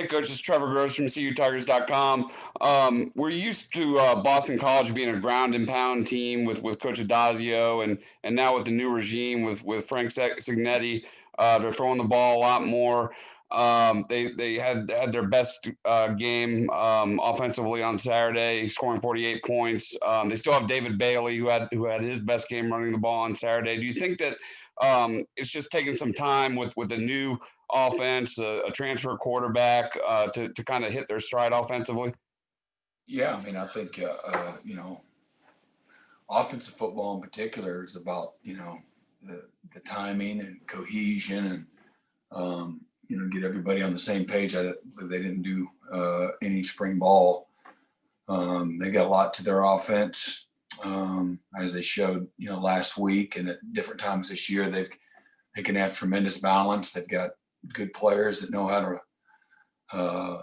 Hey, Coach, it's Trevor Gross from CUTigers.com. We're used to Boston College being a ground and pound team with Coach Adazio, and now with the new regime with Frank Signetti, they're throwing the ball a lot more. They had their best game offensively on Saturday, scoring 48 points. They still have David Bailey, who had his best game running the ball on Saturday. Do you think that it's just taking some time with a new offense, a transfer quarterback to kind of hit their stride offensively? Yeah, I mean, I think offensive football in particular is about the timing and cohesion and get everybody on the same page. They didn't do any spring ball. They got a lot to their offense, as they showed last week, and at different times this year they can have tremendous balance. They've got good players that know how to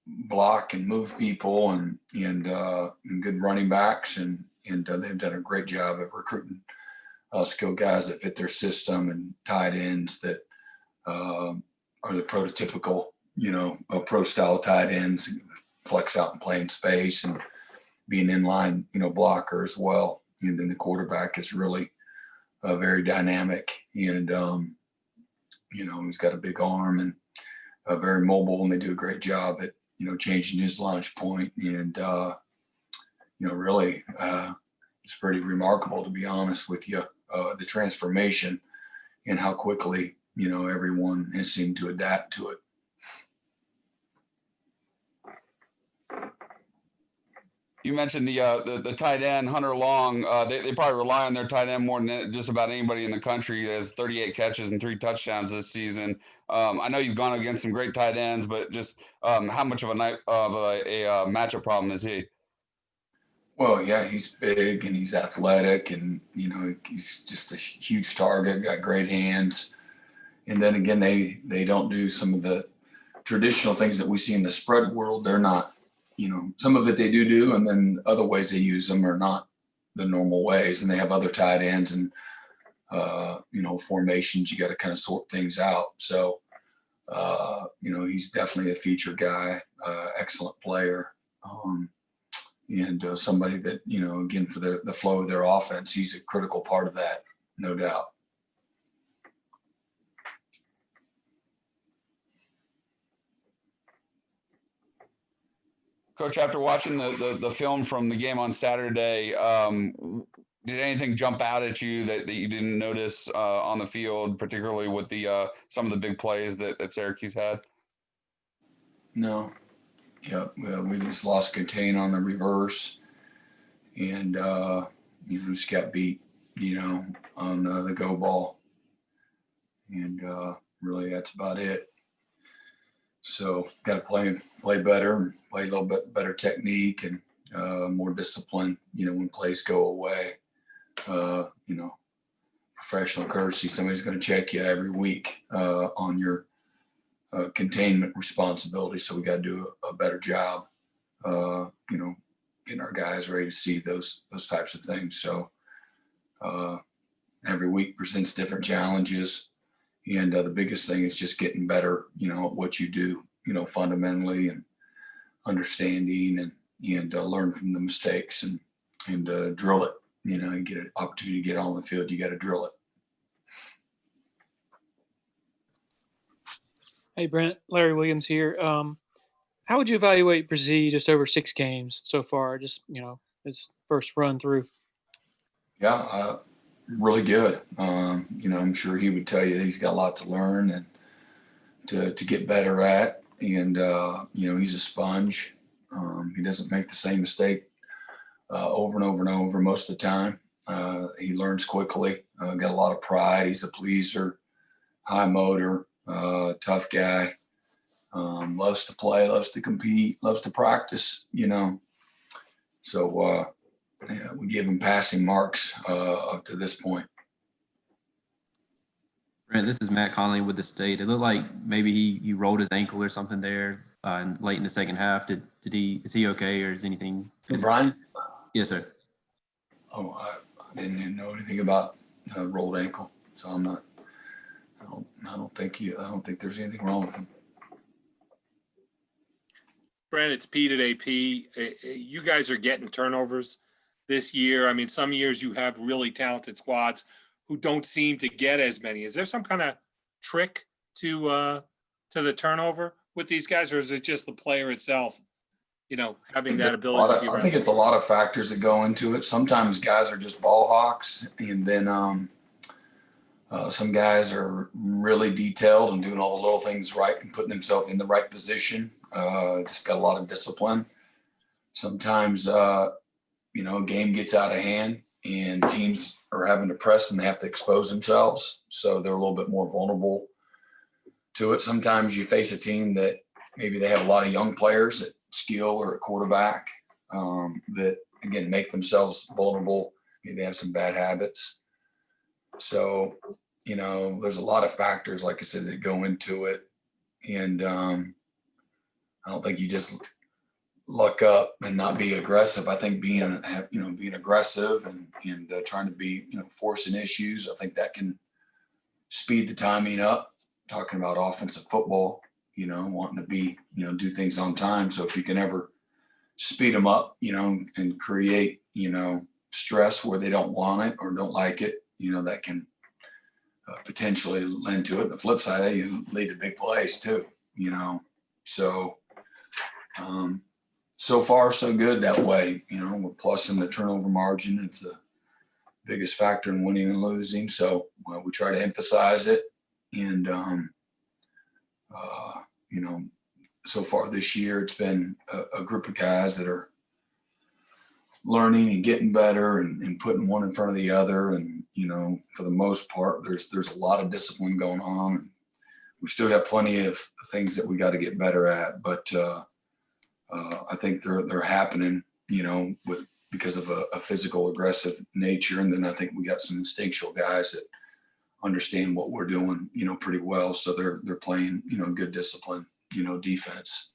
block and move people, and good running backs, and they've done a great job of recruiting skilled guys that fit their system, and tight ends that are the prototypical pro style tight ends, flex out and play in space and be an inline blocker as well. And then the quarterback is really very dynamic, and he's got a big arm and very mobile, and they do a great job at changing his launch point. And really, it's pretty remarkable, to be honest with you, the transformation and how quickly everyone has seemed to adapt to it. You mentioned the tight end, Hunter Long. They probably rely on their tight end more than just about anybody in the country. He has 38 catches and 3 touchdowns this season. I know you've gone against some great tight ends, but just how much of a matchup problem is he? Well, yeah, he's big and he's athletic, and he's just a huge target. Got great hands, and then again, they don't do some of the traditional things that we see in the spread world. They're not. Some of it they do, and then other ways they use them are not the normal ways. And they have other tight ends and, formations. You got to kind of sort things out. So, he's definitely a feature guy, excellent player, and somebody that, again, for the flow of their offense, he's a critical part of that, no doubt. Coach, after watching the film from the game on Saturday, did anything jump out at you that you didn't notice on the field, particularly with the some of the big plays that Syracuse had? No. Yeah, we just lost contain on the reverse, and just got beat, on the go ball, and really that's about it. So got to play better, and play a little bit better technique, and more discipline. When plays go away, professional courtesy. Somebody's going to check you every week on your containment responsibility. So we got to do a better job, getting our guys ready to see those types of things. So every week presents different challenges. And the biggest thing is just getting better, at what you do, fundamentally, and understanding, and learn from the mistakes, and drill it. You get an opportunity to get on the field, you got to drill it. Hey, Brent, Larry Williams here. How would you evaluate Bresee just over 6 games so far? Just, his first run through. Yeah, really good. I'm sure he would tell you that he's got a lot to learn and to get better at. And, he's a sponge. He doesn't make the same mistake over and over and over most of the time. He learns quickly, got a lot of pride. He's a pleaser, high motor, tough guy, loves to play, loves to compete, loves to practice, So we give him passing marks up to this point. Brent, this is Matt Conley with the State. It looked like maybe he rolled his ankle or something there late in the second half. Is he okay, or is anything? Brian? Yes, sir. Oh, I didn't even know anything about rolled ankle, so I'm not. I don't think there's anything wrong with him. Brent, it's Pete at AP. You guys are getting turnovers this year. I mean, some years you have really talented squads who don't seem to get as many. Is there some kind of trick to the turnover with these guys, or is it just the player itself, having that ability to be I think it's a lot of factors that go into it. Sometimes guys are just ball hawks, and then some guys are really detailed and doing all the little things right and putting themselves in the right position. Just got a lot of discipline. Sometimes, a game gets out of hand and teams are having to press and they have to expose themselves. So they're a little bit more vulnerable to it. Sometimes you face a team that maybe they have a lot of young players at skill or at quarterback that, again, make themselves vulnerable. Maybe they have some bad habits. So, there's a lot of factors, like I said, that go into it. And I don't think you just luck up and not be aggressive. I think being aggressive and trying to be, forcing issues, I think that can speed the timing up. Talking about offensive football, wanting to be, do things on time. So if you can ever speed them up, and create, stress where they don't want it or don't like it, that can potentially lend to it. The flip side, you lead to big plays too, So, so far so good that way. We're plussing the turnover margin. It's the biggest factor in winning and losing. So we try to emphasize it. And, so far this year, it's been a group of guys that are learning and getting better and putting one in front of the other. And, for the most part, there's a lot of discipline going on. We still got plenty of things that we got to get better at, but I think they're happening, because of a physical aggressive nature. And then I think we got some instinctual guys that understand what we're doing, pretty well. So they're playing, good discipline, defense.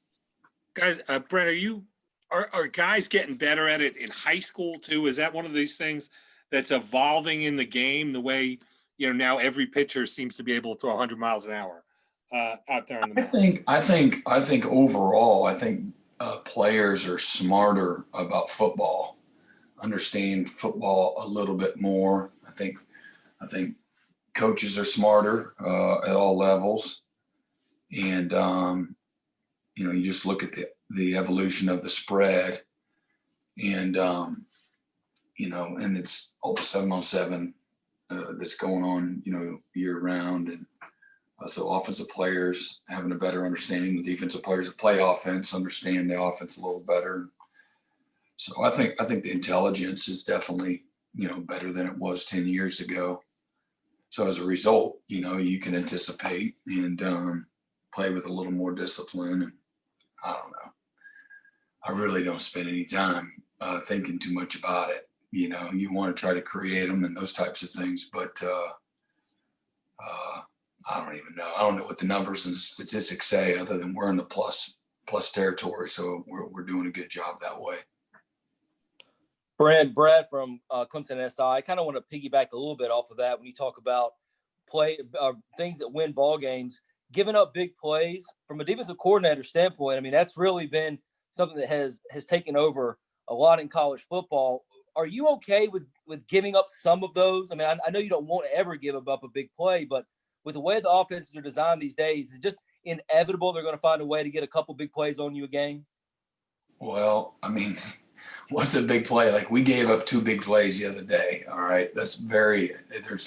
Guys, Brent, are guys getting better at it in high school too? Is that one of these things that's evolving in the game, the way, now every pitcher seems to be able to throw 100 miles an hour out there in the mound? I think overall, players are smarter about football, understand football a little bit more. I think coaches are smarter at all levels. And, you just look at the evolution of the spread and, and it's all the 7-on-7 that's going on, year round. And so offensive players having a better understanding, the defensive players that play offense understand the offense a little better. So I think the intelligence is definitely, better than it was 10 years ago. So as a result, you can anticipate and play with a little more discipline. And I don't know. I really don't spend any time thinking too much about it. You want to try to create them and those types of things, but I don't even know. I don't know what the numbers and statistics say other than we're in the plus territory. So we're doing a good job that way. Brad from Clemson SI. I kind of want to piggyback a little bit off of that when you talk about things that win ball games, giving up big plays from a defensive coordinator standpoint. I mean, that's really been something that has taken over a lot in college football. Are you okay with giving up some of those? I mean, I know you don't want to ever give up a big play, but with the way the offenses are designed these days, it's just inevitable they're going to find a way to get a couple big plays on you a game. Well, I mean, what's a big play? Like we gave up 2 big plays the other day. All right. There's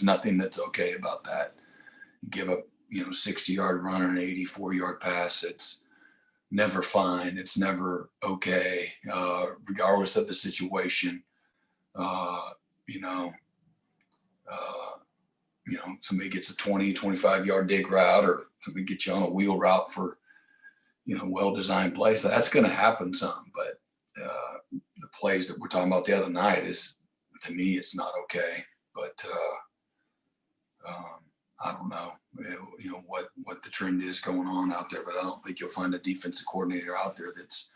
nothing that's okay about that. You give up, 60-yard run and an 84-yard pass. It's never fine. It's never okay, regardless of the situation. Somebody gets a 20, 25-yard dig route or somebody gets you on a wheel route for, well-designed play. So that's going to happen some, but the plays that we're talking about the other night to me, it's not okay. But I don't know, what the trend is going on out there, but I don't think you'll find a defensive coordinator out there that's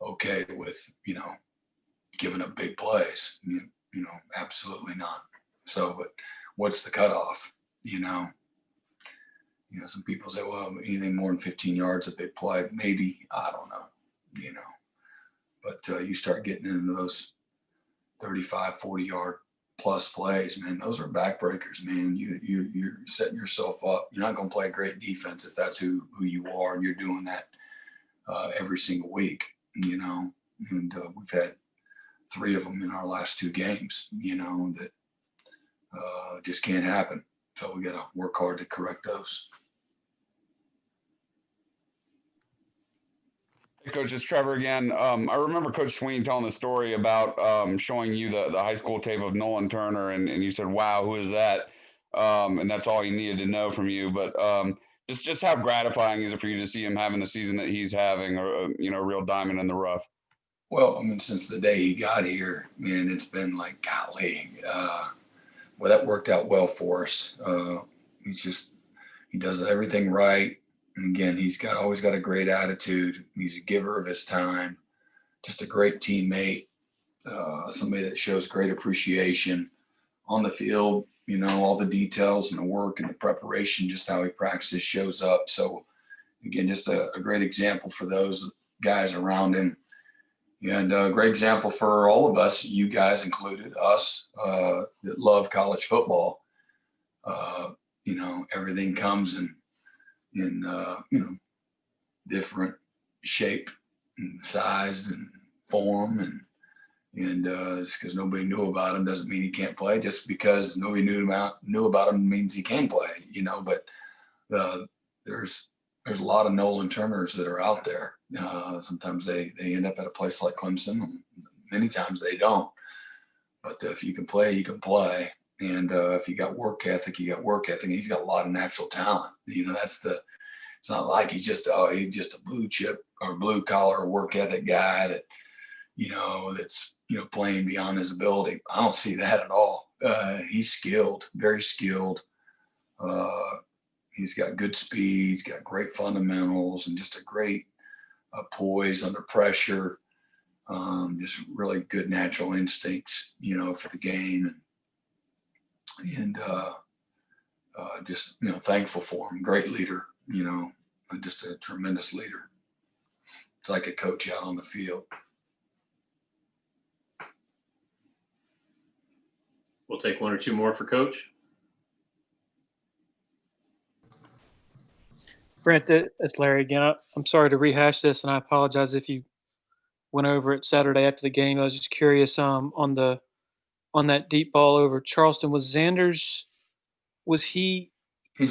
okay with, giving up big plays. Absolutely not. So, but what's the cutoff? Some people say, well, anything more than 15 yards, a big play. Maybe, I don't know. you know. But you start getting into those 35, 40-yard plus plays, man, those are backbreakers, man. You're setting yourself up. You're not going to play great defense if that's who you are, and you're doing that every single week, you know. And we've had 3 of them in our last 2 games, you know, that just can't happen. So we got to work hard to correct those. Hey, Coach, it's Trevor again. I remember Coach Sweeney telling the story about showing you the high school tape of Nolan Turner, and you said, "Wow, who is that?" And that's all he needed to know from you. But just how gratifying is it for you to see him having the season that he's having, or you know, a real diamond in the rough? Well, I mean, since the day he got here, man, it's been like, golly, well, that worked out well for us. He does everything right. And again, he's always got a great attitude. He's a giver of his time, just a great teammate, somebody that shows great appreciation on the field, you know, all the details and the work and the preparation, just how he practices shows up. So again, just a great example for those guys around him. And a great example for all of us, you guys included, us that love college football. You know, everything comes in you know, different shape and size and form, and just because nobody knew about him doesn't mean he can't play. Just because nobody knew about him means he can play, you know. But there's a lot of Nolan Turners that are out there. Sometimes they end up at a place like Clemson. Many times they don't. But if you can play, you can play. And if you got work ethic, you got work ethic. He's got a lot of natural talent. You know, it's not like he's just a blue chip or blue collar work ethic guy that, you know, that's, you know, playing beyond his ability. I don't see that at all. He's skilled, very skilled. He's got good speed. He's got great fundamentals and just a great poise under pressure. Just really good natural instincts, you know, for the game. And just, you know, thankful for him. Great leader, you know, just a tremendous leader. It's like a coach out on the field. We'll take 1 or 2 more for Coach. Brent, it's Larry again. I'm sorry to rehash this, and I apologize if you went over it Saturday after the game. I was just curious on that deep ball over Charleston. He's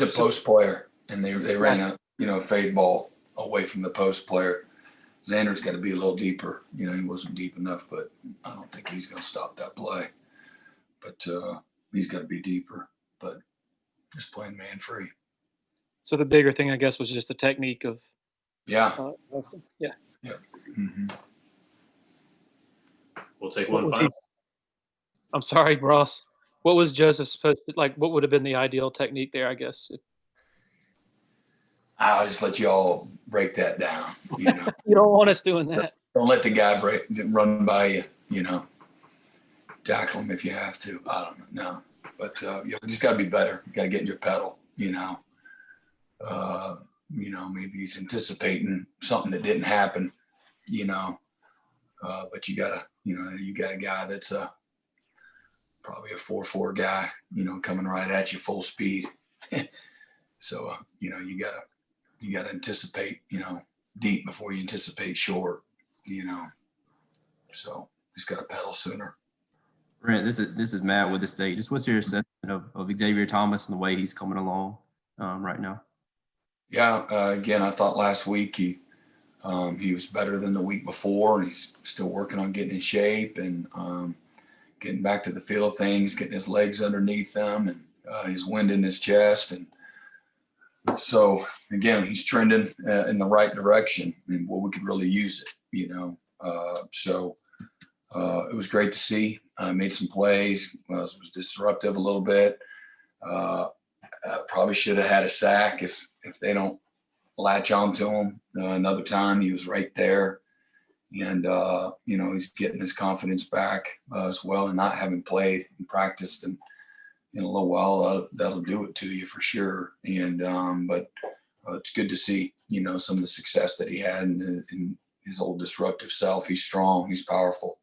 a post player, and they ran a, you know, fade ball away from the post player. Xander's got to be a little deeper. You know, he wasn't deep enough, but I don't think he's going to stop that play. But he's got to be deeper. But just playing man free. So the bigger thing, I guess, was just the technique of. Yeah. Yeah. Yeah. Mm-hmm. We'll take one final. I'm sorry, Ross. What was Joseph supposed to, like, what would have been the ideal technique there, I guess? I'll just let you all break that down. You know, You don't want us doing that. don't let the guy run by you, you know, tackle him if you have to. I don't know. No, but you just got to be better. You got to get in your pedal, you know. You know, maybe he's anticipating something that didn't happen, you know, but you got a guy that's probably a 4.4 guy, you know, coming right at you full speed. So, you know, you gotta anticipate, you know, deep before you anticipate short, you know, so just got to pedal sooner. Brent, this is Matt with the State. Just what's your assessment of Xavier Thomas and the way he's coming along right now? Yeah, again, I thought last week he was better than the week before, and he's still working on getting in shape and getting back to the feel of things, getting his legs underneath him and his wind in his chest. And so, again, he's trending in the right direction, and we could really use it, you know. So it was great to see. Made some plays, was disruptive a little bit. Probably should have had a sack if they don't latch onto him another time. He was right there. And, you know, he's getting his confidence back as well, and not having played and practiced in a little while, that'll do it to you for sure. And but it's good to see, you know, some of the success that he had in his old disruptive self. He's strong. He's powerful.